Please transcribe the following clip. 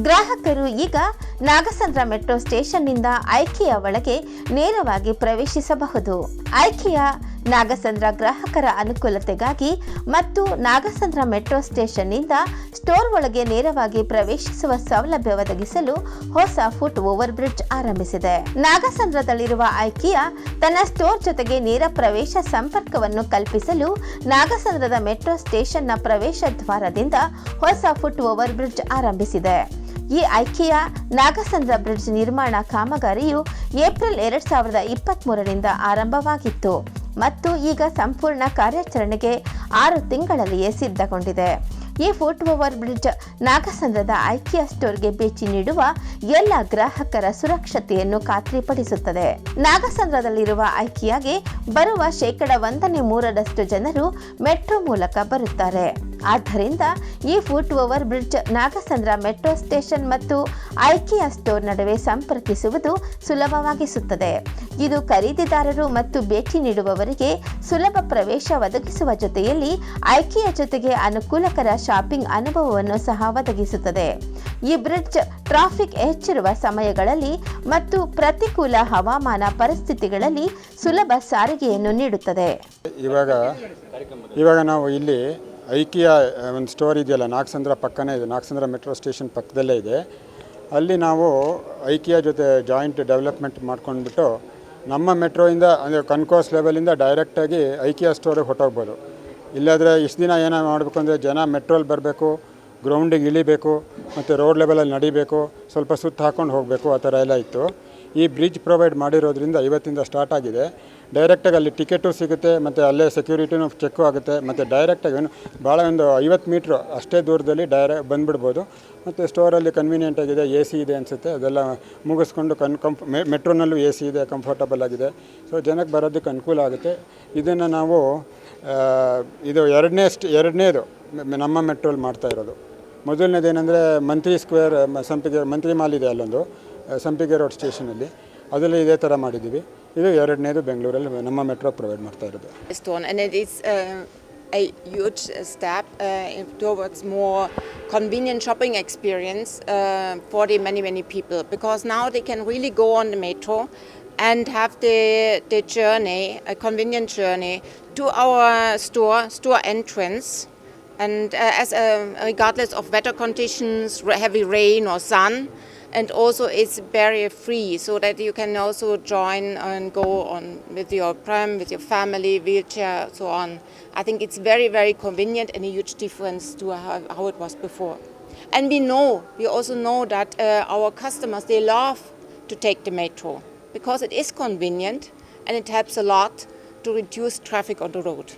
ಗ್ರಾಹಕರು ಈಗ Nagasandra metro ಸ್ಟೇಷನ್ನಿಂದ IKEA ಒಳಗೆ ನೇರವಾಗಿ ಪ್ರವೇಶಿಸಬಹುದು. ಐಕಿಯಾ ನಾಗಸಂದ್ರ ಗ್ರಾಹಕರ ಅನುಕೂಲತೆಗಾಗಿ ಮತ್ತು ನಾಗಸಂದ್ರ ಮೆಟ್ರೋ ಸ್ಟೇಷನ್ನಿಂದ ಸ್ಟೋರ್ ಒಳಗೆ ನೇರವಾಗಿ ಪ್ರವೇಶಿಸುವ ಸೌಲಭ್ಯ ಒದಗಿಸಲು ಹೊಸ ಫುಟ್ ಓವರ್ ಬ್ರಿಡ್ಜ್ ಆರಂಭಿಸಿದೆ. ನಾಗಸಂದ್ರದಲ್ಲಿರುವ ಐಕಿಯಾ ತನ್ನ ಸ್ಟೋರ್ ಜೊತೆಗೆ ನೇರ ಪ್ರವೇಶ ಸಂಪರ್ಕವನ್ನು ಕಲ್ಪಿಸಲು ನಾಗಸಂದ್ರದ ಮೆಟ್ರೋ ಸ್ಟೇಷನ್ನ ಪ್ರವೇಶ ದ್ವಾರದಿಂದ ಹೊಸ ಫುಟ್ ಓವರ್ ಬ್ರಿಡ್ಜ್ ಆರಂಭಿಸಿದೆ. ಈ ಐಕಿಯಾ ನಾಗಸಂದ್ರ ಬ್ರಿಡ್ಜ್ ನಿರ್ಮಾಣ ಕಾಮಗಾರಿಯು ಏಪ್ರಿಲ್ 2023ರಿಂದ ಆರಂಭವಾಗಿತ್ತು ಮತ್ತು ಈಗ ಸಂಪೂರ್ಣ ಕಾರ್ಯಾಚರಣೆಗೆ 6 ತಿಂಗಳಲ್ಲಿಯೇ ಸಿದ್ಧಗೊಂಡಿದೆ. ಈ ಫುಟ್ ಓವರ್ ಬ್ರಿಡ್ಜ್ ನಾಗಸಂದ್ರದ ಐಕಿಯಾ ಸ್ಟೋರ್ಗೆ ಭೇಟಿ ನೀಡುವ ಎಲ್ಲ ಗ್ರಾಹಕರ ಸುರಕ್ಷತೆಯನ್ನು ಖಾತ್ರಿಪಡಿಸುತ್ತದೆ. ನಾಗಸಂದ್ರದಲ್ಲಿರುವ ಐಕಿಯಾಗೆ ಬರುವ 103% ಜನರು ಮೆಟ್ರೋ ಮೂಲಕ ಬರುತ್ತಾರೆ. ಆದ್ದರಿಂದ ಈ foot over bridge Nagasandra metro station ಮತ್ತು ಐಕಿಯಾ ಸ್ಟೋರ್ ನಡುವೆ ಸಂಪರ್ಕಿಸುವುದು ಸುಲಭವಾಗಿಸುತ್ತದೆ. ಇದು ಖರೀದಿದಾರರು ಮತ್ತು ಭೇಟಿ ನೀಡುವವರಿಗೆ ಸುಲಭ ಪ್ರವೇಶ ಒದಗಿಸುವ ಜೊತೆಯಲ್ಲಿ ಐಕಿಯಾ ಜೊತೆಗೆ ಅನುಕೂಲಕರ ಶಾಪಿಂಗ್ ಅನುಭವವನ್ನು ಸಹ ಒದಗಿಸುತ್ತದೆ. ಈ ಬ್ರಿಡ್ಜ್ ಟ್ರಾಫಿಕ್ ಹೆಚ್ಚಿರುವ ಸಮಯಗಳಲ್ಲಿ ಮತ್ತು ಪ್ರತಿಕೂಲ ಹವಾಮಾನ ಪರಿಸ್ಥಿತಿಗಳಲ್ಲಿ ಸುಲಭ ಸಾರಿಗೆಯನ್ನು ನೀಡುತ್ತದೆ. ಇವಾಗ ನಾವು ಇಲ್ಲಿ ಐಕಿಯಾ ಒಂದು ಸ್ಟೋರ್ ಇದೆಯಲ್ಲ, ನಾಗಸಂದ್ರ ಪಕ್ಕನೇ ಇದೆ, ನಾಗಸಂದ್ರ ಮೆಟ್ರೋ ಸ್ಟೇಷನ್ ಪಕ್ಕದಲ್ಲೇ ಇದೆ. ಅಲ್ಲಿ ನಾವು ಐಕಿಯಾ ಜೊತೆ ಜಾಯಿಂಟ್ ಡೆವಲಪ್ಮೆಂಟ್ ಮಾಡ್ಕೊಂಡ್ಬಿಟ್ಟು ನಮ್ಮ ಮೆಟ್ರೋಯಿಂದ ಅಂದರೆ ಕನ್ಕೋಸ್ ಲೆವೆಲಿಂದ ಡೈರೆಕ್ಟಾಗಿ ಐಕಿಯಾ ಸ್ಟೋರಿಗೆ ಹೊಟ್ಟೋಗ್ಬೋದು. ಇಲ್ಲಾದರೆ ಇಷ್ಟು ದಿನ ಏನೋ ಮಾಡಬೇಕು ಅಂದರೆ ಜನ ಮೆಟ್ರೋಲ್ಲಿ ಬರಬೇಕು, ಗ್ರೌಂಡಿಗೆ ಇಳಿಬೇಕು ಮತ್ತು ರೋಡ್ ಲೆವೆಲಲ್ಲಿ ನಡಿಬೇಕು, ಸ್ವಲ್ಪ ಸುತ್ತ ಹಾಕ್ಕೊಂಡು ಹೋಗಬೇಕು, ಆ ಥರ ಎಲ್ಲ ಇತ್ತು. ಈ ಬ್ರಿಡ್ಜ್ ಪ್ರೊವೈಡ್ ಮಾಡಿರೋದ್ರಿಂದ ಇವತ್ತಿಂದ ಸ್ಟಾರ್ಟ್ ಆಗಿದೆ. ಡೈರೆಕ್ಟಾಗಿ ಅಲ್ಲಿ ಟಿಕೆಟು ಸಿಗುತ್ತೆ ಮತ್ತು ಅಲ್ಲೇ ಸೆಕ್ಯೂರಿಟಿನೂ ಚೆಕ್ಕು ಆಗುತ್ತೆ ಮತ್ತು ಡೈರೆಕ್ಟಾಗಿ ಭಾಳ ಒಂದು 50 ಮೀಟ್ರು ಅಷ್ಟೇ ದೂರದಲ್ಲಿ ಬಂದುಬಿಡ್ಬೋದು. ಮತ್ತು ಸ್ಟೋರಲ್ಲಿ ಕನ್ವೀನಿಯೆಂಟ್ ಆಗಿದೆ, ಎ ಸಿ ಇದೆ ಅನಿಸುತ್ತೆ. ಅದೆಲ್ಲ ಮುಗಿಸ್ಕೊಂಡು ಮೆಟ್ರೋನಲ್ಲೂ ಎ ಸಿ ಇದೆ, ಕಂಫರ್ಟಬಲ್ ಆಗಿದೆ. ಸೊ ಜನಕ್ಕೆ ಬರೋದಕ್ಕೆ ಅನುಕೂಲ ಆಗುತ್ತೆ. ಇದನ್ನು ನಾವು ಇದು ಎರಡನೇದು ನಮ್ಮ ಮೆಟ್ರೋಲ್ಲಿ ಮಾಡ್ತಾ ಇರೋದು. ಮೊದಲನೇದೇನೆಂದರೆ ಮಂತ್ರಿ ಸ್ಕ್ವೇರ್ ಸಂಪಿಗೆ ಮಂತ್ರಿ ಮಾಲ್ ಇದೆ, ಅಲ್ಲೊಂದು ಸಂಪಿಗೆ ರೋಡ್ ಸ್ಟೇಷನಲ್ಲಿ, ಅದರಲ್ಲಿ ಇದೇ ಥರ ಮಾಡಿದ್ದೀವಿ. ಇದು ಎರಡನೇದು ಬೆಂಗಳೂರಲ್ಲಿ ನಮ್ಮ ಮೆಟ್ರೋ ಪ್ರೊವೈಡ್ ಮಾಡ್ತಾ ಇರೋದು. And it is a huge step towards more convenient shopping experience for the many people, because now they can really go on the metro and have the journey, a convenient journey to our store entrance. And regardless of weather conditions, heavy rain or sun, and also it's barrier free, so that you can also join and go on with your pram, with your family, wheelchair, so on. I think it's very convenient and a huge difference to how it was before. And we also know that our customers, they love to take the metro because it is convenient and it helps a lot to reduce traffic on the road.